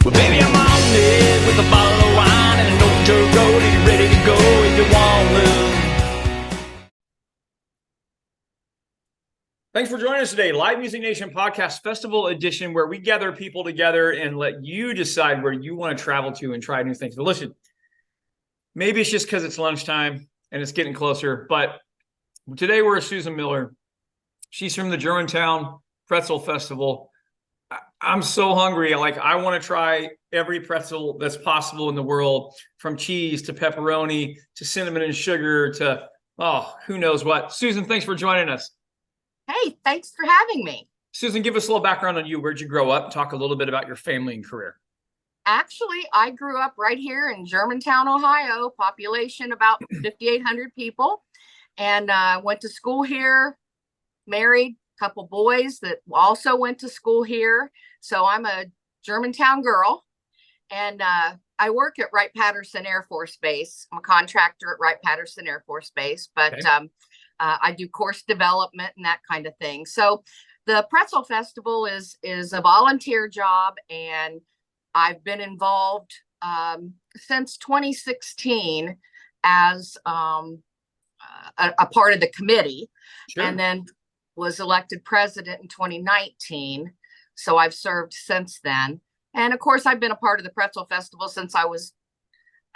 Well, baby, I'm on it with a bottle of wine and an old dirt road, and you're ready to go if you want to. Thanks for joining us today. Live Music Nation Podcast Festival Edition, where we gather people together and let you decide where you want to travel to and try new things. But listen, maybe it's just because it's lunchtime and it's getting closer, but today we're with Susan Miller. She's from the Germantown Pretzel Festival. I'm so hungry. I want to try every pretzel that's possible in the world, from cheese to pepperoni to cinnamon and sugar to, who knows what. Susan, thanks for joining us. Hey, thanks for having me. Susan, give us a little background on you. Where'd you grow up? Talk a little bit about your family and career. Actually, I grew up right here in Germantown, Ohio, population about 5,800 people, and went to school here, married a couple boys that also went to school here. So I'm a Germantown girl, and I work at Wright-Patterson Air Force Base. I'm a contractor at Wright-Patterson Air Force Base, but okay. I do course development and that kind of thing. So the Pretzel Festival is a volunteer job, and I've been involved since 2016 as a part of the committee, sure. And then was elected president in 2019. So I've served since then. And of course, I've been a part of the Pretzel Festival since I was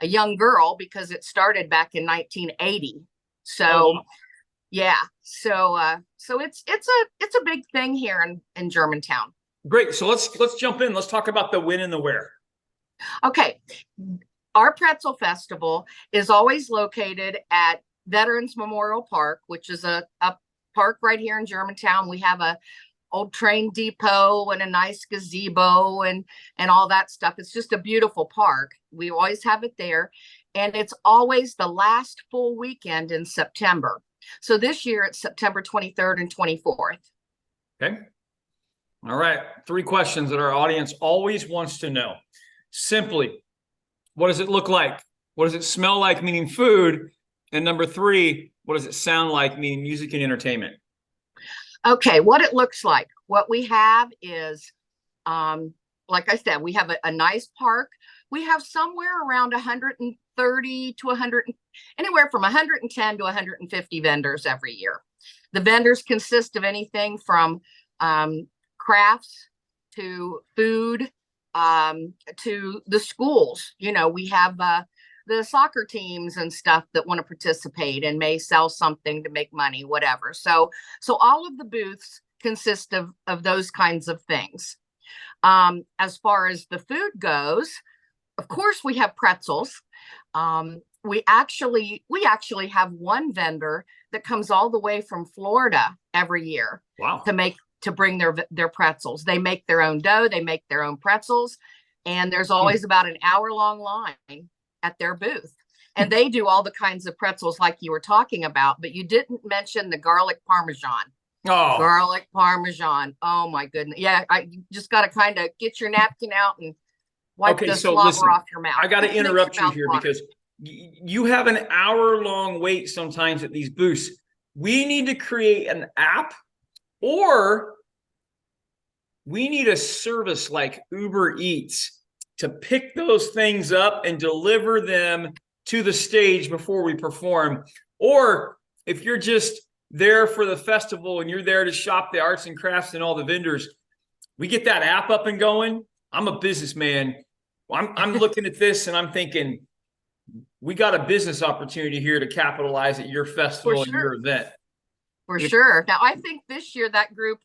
a young girl, because it started back in 1980. So yeah, so it's a big thing here in Germantown. Great. So let's jump in. Let's talk about the when and the where. Okay. Our Pretzel Festival is always located at Veterans Memorial Park, which is a park right here in Germantown. We have a old train depot and a nice gazebo and all that stuff. It's just a beautiful park. We always have it there. And it's always the last full weekend in September. So this year it's September 23rd and 24th. Okay. All right. 3 questions that our audience always wants to know. Simply, what does it look like? What does it smell like, meaning food? And number 3, what does it sound like, meaning music and entertainment? Okay, what it looks like. What we have is, like I said, we have a nice park. We have somewhere around 130 to 100, anywhere from 110 to 150 vendors every year. The vendors consist of anything from crafts to food to the schools. You know, we have the soccer teams and stuff that want to participate and may sell something to make money, whatever. So all of the booths consist of those kinds of things. As far as the food goes, of course, we have pretzels. We actually have one vendor that comes all the way from Florida every year. Wow. to bring their pretzels. They make their own dough, they make their own pretzels, and there's always about an hour-long line at their booth. And they do all the kinds of pretzels like you were talking about, but you didn't mention the garlic parmesan. Oh, garlic parmesan. Oh my goodness. Yeah, you just got to kind of get your napkin out and wipe the slobber off your mouth. I got to interrupt you here because you have an hour-long wait sometimes at these booths. We need to create an app, or we need a service like Uber Eats to pick those things up and deliver them to the stage before we perform. Or if you're just there for the festival and you're there to shop the arts and crafts and all the vendors, we get that app up and going. I'm a businessman. I'm looking at this and I'm thinking, we got a business opportunity here to capitalize at your festival and your event. For sure. Now, I think this year that group,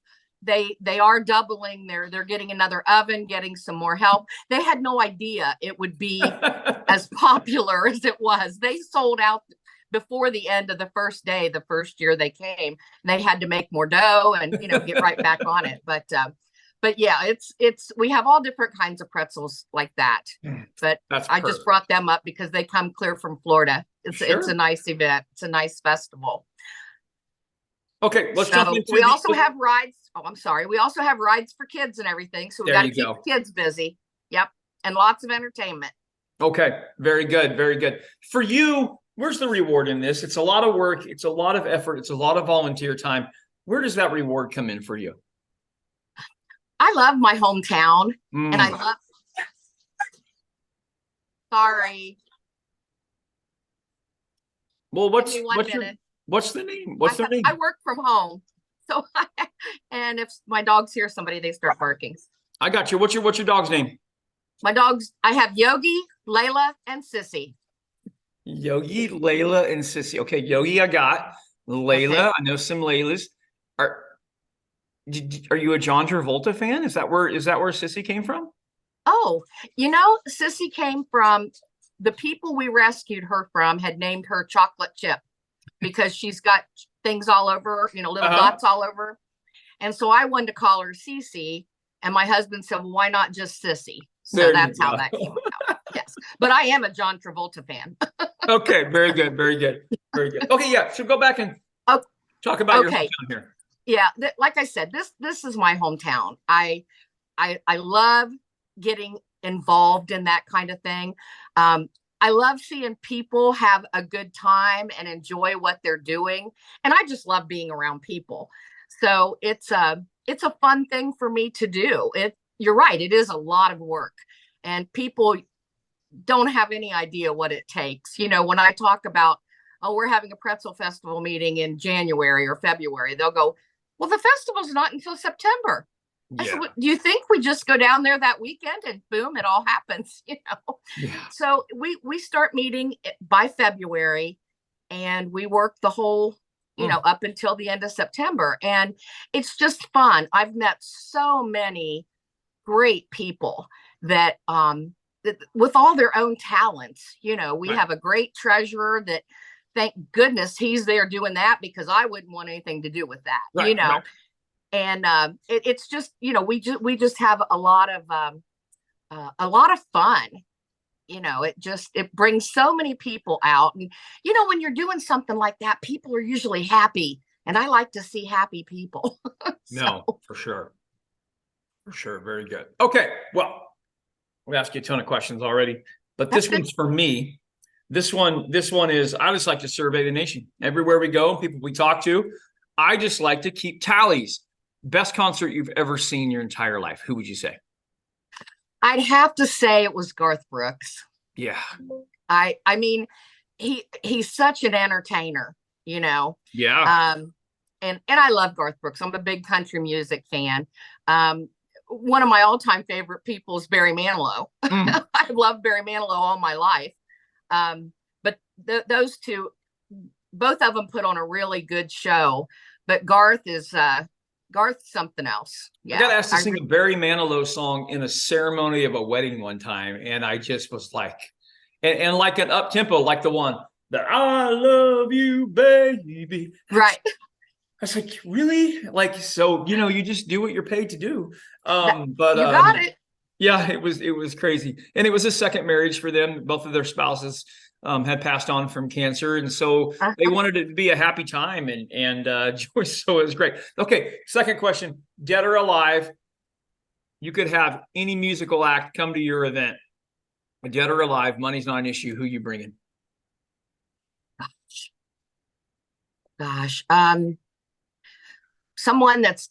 they are doubling. They're getting another oven, getting some more help. They had no idea it would be as popular as it was. They sold out before the end of the first day, the first year they came. They had to make more dough and get right back on it. But yeah, it's we have all different kinds of pretzels like that. But I just brought them up because they come clear from Florida. It's a nice event. It's a nice festival. Okay, let's jump into we also have rides. Oh, I'm sorry. We also have rides for kids and everything. So we got to keep the kids busy. Yep. And lots of entertainment. Okay. Very good. Very good. For you, where's the reward in this? It's a lot of work. It's a lot of effort. It's a lot of volunteer time. Where does that reward come in for you? I love my hometown, and I Sorry. Well, Give me one minute. what's the name? What's their name? I work from home. So, and if my dogs hear somebody, they start barking. I got you. What's your dog's name? My dogs, I have Yogi, Layla, and Sissy. Yogi, Layla, and Sissy. Okay, Yogi, I got. Layla, Okay. I know some Laylas. Are are you a John Travolta fan? Is that where Sissy came from? Oh, Sissy came from the people we rescued her from had named her Chocolate Chip because she's got things all over, little dots all over. And so I wanted to call her Cece. And my husband said, well, why not just Sissy? So that's how that came about. Yes. But I am a John Travolta fan. Okay. Very good. Very good. Very good. Okay. Yeah. So go back and talk about your hometown here. Yeah. Like I said, this is my hometown. I love getting involved in that kind of thing. I love seeing people have a good time and enjoy what they're doing. And I just love being around people. So it's a fun thing for me to do. You're right. It is a lot of work and people don't have any idea what it takes. When I talk about, oh, we're having a pretzel festival meeting in January or February, they'll go, well, the festival's not until September. I said, do you think we just go down there that weekend and boom, it all happens, Yeah. So we start meeting by February and we work the whole, up until the end of September. And it's just fun. I've met so many great people that with all their own talents, we have a great treasurer that thank goodness he's there doing that because I wouldn't want anything to do with that, Right. And it's just, we just have a lot of fun. It brings so many people out. And, when you're doing something like that, people are usually happy. And I like to see happy people. No, for sure. For sure. Very good. Okay. Well, we asked you a ton of questions already, but this one's for me. This one is, I just like to survey the nation. Everywhere we go, people we talk to, I just like to keep tallies. Best concert you've ever seen your entire life. Who would you say? I'd have to say it was Garth Brooks. Yeah. I mean, he's such an entertainer, Yeah. And I love Garth Brooks. I'm a big country music fan. One of my all-time favorite people is Barry Manilow. I've loved Barry Manilow all my life. But those two, both of them put on a really good show. But Garth's something else. Yeah, I got asked to sing a Barry Manilow song in a ceremony of a wedding one time, and I just was like, and like an up tempo, like the one that I love you, baby. Right. I was like, really? Like, so you just do what you're paid to do. But you got it. Yeah, it was crazy, and it was a second marriage for them. Both of their spouses had passed on from cancer, and so they wanted it to be a happy time, and so it was great. Okay, second question: dead or alive? You could have any musical act come to your event. Dead or alive, money's not an issue. Who you bringing? Gosh, someone that's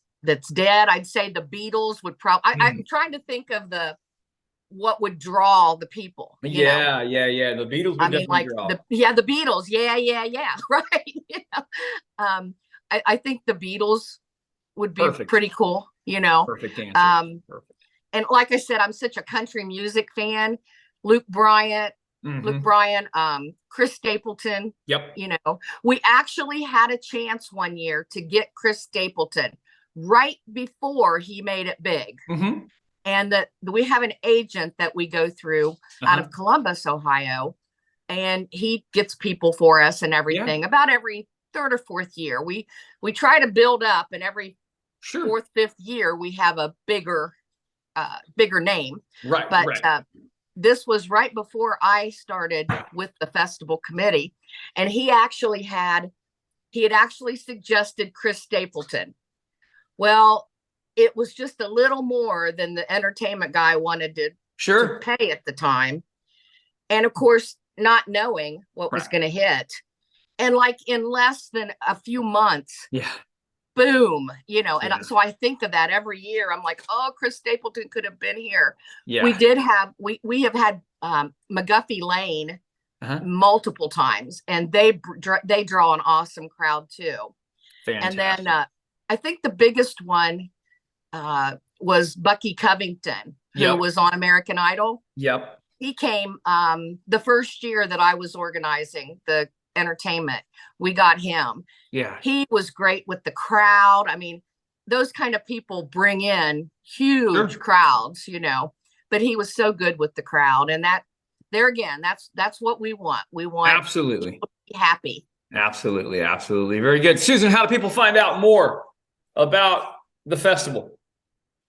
dead. I'd say the Beatles would probably. I'm trying to think of what would draw the people. Yeah. The Beatles would definitely draw. The Beatles. Yeah. Right. I think the Beatles would be pretty cool. Perfect answer. Perfect. And like I said, I'm such a country music fan. Luke Bryan, Chris Stapleton. Yep. We actually had a chance one year to get Chris Stapleton right before he made it big. And that we have an agent that we go through out of Columbus, Ohio, and he gets people for us and everything. About every third or fourth year, we try to build up, and every fourth, fifth year we have a bigger name. Right. But this was right before I started with the festival committee, and he had actually suggested Chris Stapleton. Well, it was just a little more than the entertainment guy wanted to pay at the time. And of course, not knowing what was going to hit. And like in less than a few months, boom, and so I think of that every year. I'm like, oh, Chris Stapleton could have been here. We have had McGuffey Lane Uh-huh. multiple times, and they draw an awesome crowd too. Fantastic. And then I think the biggest one was Bucky Covington, who was on American Idol. Yep. He came the first year that I was organizing the entertainment. We got him. Yeah. He was great with the crowd. I mean, those kind of people bring in huge crowds, you know, but he was so good with the crowd. And that there again, that's what we want. We want absolutely people to be happy. Absolutely. Absolutely. Very good. Susan, how do people find out more about the festival?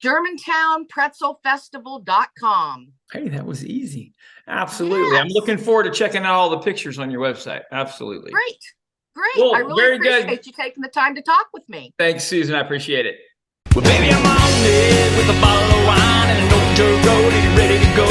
GermantownPretzelFestival.com. Hey, that was easy. Absolutely. Yes. I'm looking forward to checking out all the pictures on your website. Absolutely. Great. Cool. I really appreciate you taking the time to talk with me. Thanks, Susan. I appreciate it. Well, baby, I'm on it with a bottle of wine and an old dirt road, and you're ready to go.